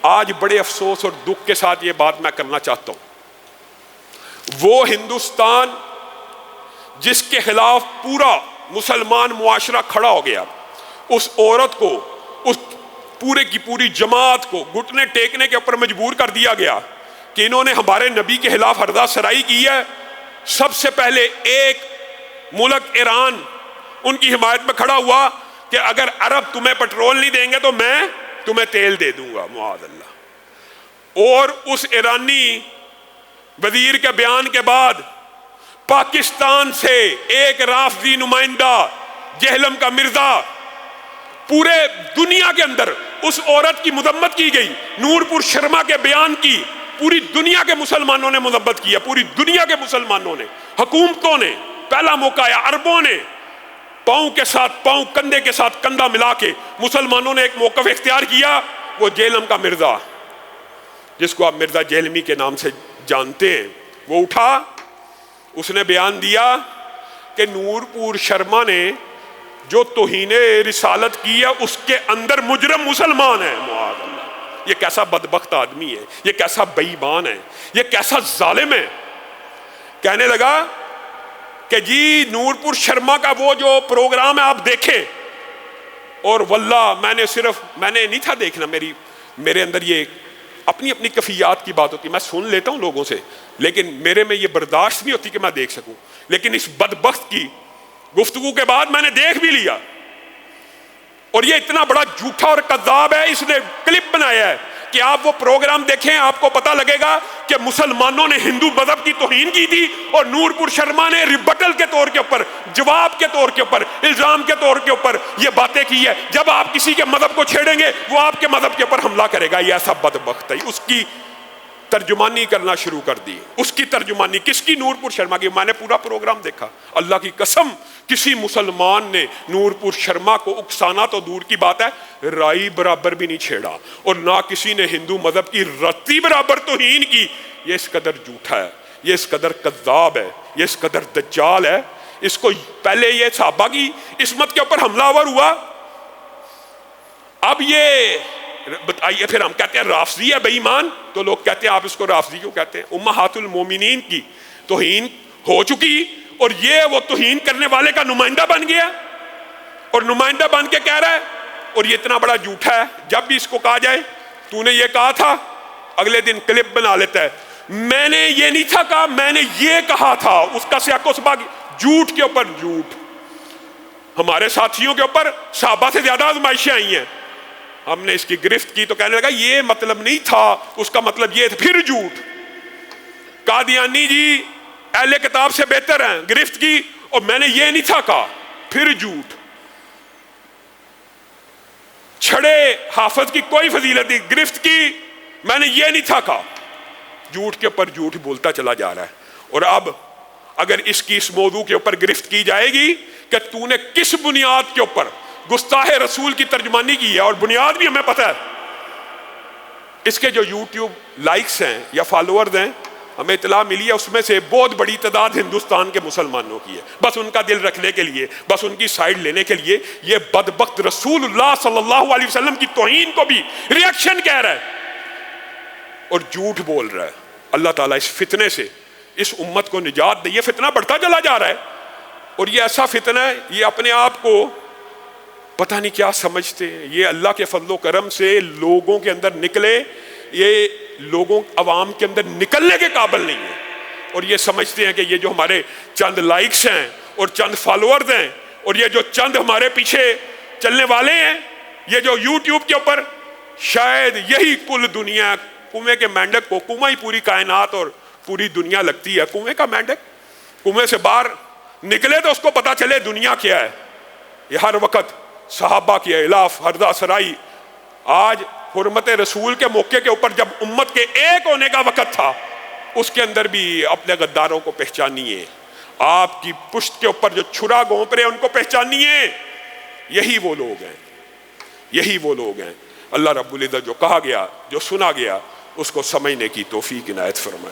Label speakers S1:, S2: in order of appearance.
S1: آج بڑے افسوس اور دکھ کے ساتھ یہ بات میں کرنا چاہتا ہوں، وہ ہندوستان جس کے خلاف پورا مسلمان معاشرہ کھڑا ہو گیا، اس عورت کو، اس پورے کی پوری جماعت کو گھٹنے ٹیکنے کے اوپر مجبور کر دیا گیا کہ انہوں نے ہمارے نبی کے خلاف ہردہ سرائی کی ہے۔ سب سے پہلے ایک ملک ایران ان کی حمایت میں کھڑا ہوا کہ اگر عرب تمہیں پٹرول نہیں دیں گے تو میں تمہیں تیل دے دوں گا، معاذ اللہ۔ اور اس ایرانی وزیر کے بیان کے بعد پاکستان سے ایک رافضی نمائندہ جہلم کا مرزا، پورے دنیا کے اندر اس عورت کی مذمت کی گئی، نور پور شرما کے بیان کی پوری دنیا کے مسلمانوں نے مذمت کیا، پوری دنیا کے مسلمانوں نے، حکومتوں نے، پہلا موقع آیا عربوں نے پاؤں کے ساتھ پاؤں، کندھے کے ساتھ کندھا ملا کے مسلمانوں نے ایک موقف اختیار کیا۔ وہ جہلم کا مرزا، جس کو آپ مرزا جہلمی کے نام سے جانتے ہیں، وہ اٹھا، اس نے بیان دیا کہ نور پور شرما نے جو توہین رسالت کی ہے اس کے اندر مجرم مسلمان ہے، معاذ اللہ۔ یہ کیسا بدبخت آدمی ہے، یہ کیسا بے ایمان ہے، یہ کیسا ظالم ہے۔ کہنے لگا کہ جی نور پور شرما کا وہ جو پروگرام ہے آپ دیکھیں، اور واللہ میں نے نہیں تھا دیکھنا، میرے اندر یہ اپنی کفیات کی بات ہوتی ہے، میں سن لیتا ہوں لوگوں سے، لیکن میرے میں یہ برداشت نہیں ہوتی کہ میں دیکھ سکوں، لیکن اس بدبخت کی گفتگو کے بعد میں نے دیکھ بھی لیا، اور یہ اتنا بڑا جھوٹا اور کذاب ہے، اس نے کلپ بنایا ہے کہ آپ وہ پروگرام دیکھیں، آپ کو پتہ لگے گا کہ مسلمانوں نے ہندو مذہب کی توہین کی تھی، اور نور پور شرما نے ریبٹل کے طور کے اوپر، جواب کے طور کے اوپر، الزام کے طور کے اوپر یہ باتیں کی ہے۔ جب آپ کسی کے مذہب کو چھیڑیں گے وہ آپ کے مذہب کے اوپر حملہ کرے گا، یہ ایسا بدبخت ہے۔ اس کی ترجمانی کرنا شروع کر دی، اس کی ترجمانی کس کی؟ نور پور شرما کی۔ میں نے پورا پروگرام دیکھا، اللہ کی قسم کسی مسلمان نے نور پور شرما کو اکسانا تو دور کی بات ہے، رائی برابر بھی نہیں چھیڑا، اور نہ کسی نے ہندو مذہب کی رتی برابر توہین کی۔ یہ اس قدر جھوٹا ہے، یہ اس قدر کذاب ہے، یہ اس قدر دجال ہے۔ اس کو پہلے یہ صحابہ کی عصمت کے اوپر حملہ آور ہوا، اب یہ بتائیے پھر ہم کہتے ہیں رافضی ہے بے ایمان، تو لوگ کہتے ہیں آپ اس کو رافضی کیوں کہتے ہیں؟ امہات المومنین کی توہین ہو چکی، اور یہ وہ توہین کرنے والے کا نمائندہ بن گیا، اور نمائندہ بن کے کہہ رہا ہے، اور یہ اتنا بڑا جھوٹا ہے، جب بھی اس کو کہا جائے تو نے یہ کہا تھا، اگلے دن کلپ بنا لیتا ہے، میں نے یہ نہیں تھا کہا، میں نے یہ کہا تھا۔ اس کا سیاق و سباق جھوٹ کے اوپر جھوٹ۔ ہمارے ساتھیوں کے اوپر صحابہ سے زیادہ آزمائشیں آئی ہیں، ہم نے اس کی گرفت کی تو کہنے لگا یہ مطلب نہیں تھا، اس کا مطلب یہ تھا، پھر جھوٹ۔ قادیانی جی اہل کتاب سے بہتر ہیں، گرفت کی، اور میں نے یہ نہیں تھا کہا، پھر جھوٹ۔ چھڑے حافظ کی کوئی فضیلت نہیں، گرفت کی، میں نے یہ نہیں تھا کہا، جھوٹ کے اوپر جھوٹ بولتا چلا جا رہا ہے۔ اور اب اگر اس کی اس موضوع کے اوپر گرفت کی جائے گی کہ تو نے کس بنیاد کے اوپر گستاخ رسول کی ترجمانی کی ہے، اور بنیاد بھی ہمیں پتہ ہے، اس کے جو یوٹیوب لائکس ہیں یا فالوورز ہیں، ہمیں اطلاع ملی ہے اس میں سے بہت بڑی تعداد ہندوستان کے مسلمانوں کی ہے، بس ان کا دل رکھنے کے لیے، بس ان کی سائیڈ لینے کے لیے یہ بدبخت رسول اللہ صلی اللہ علیہ وسلم کی توہین کو بھی ریاکشن کہہ رہا ہے اور جھوٹ بول رہا ہے۔ اللہ تعالیٰ اس فتنے سے اس امت کو نجات دے۔ یہ فتنہ بڑھتا چلا جا رہا ہے، اور یہ ایسا فتنہ ہے، یہ اپنے آپ کو پتہ نہیں کیا سمجھتے ہیں، یہ اللہ کے فضل و کرم سے لوگوں کے اندر نکلے، یہ لوگوں عوام کے اندر نکلنے کے قابل نہیں ہے، اور یہ سمجھتے ہیں کہ یہ جو ہمارے چند لائکس ہیں اور چند فالوورز ہیں، اور یہ جو چند ہمارے پیچھے چلنے والے ہیں، یہ جو یوٹیوب کے اوپر، شاید یہی کل دنیا، کنویں کے مینڈک کو کنواں ہی پوری کائنات اور پوری دنیا لگتی ہے۔ کنویں کا مینڈک کنویں سے باہر نکلے تو اس کو پتا چلے دنیا کیا ہے۔ یہ ہر وقت صحابہ کی الاف ہردہ سرائی، آج حرمت رسول کے موقع کے اوپر جب امت کے ایک ہونے کا وقت تھا، اس کے اندر بھی اپنے غداروں کو پہچانیے، آپ کی پشت کے اوپر جو چھرا گھونپ رہے ہیں ان کو پہچانیے۔ یہی وہ لوگ ہیں، یہی وہ لوگ ہیں۔ اللہ رب العزت جو کہا گیا، جو سنا گیا، اس کو سمجھنے کی توفیق عنایت فرمائے۔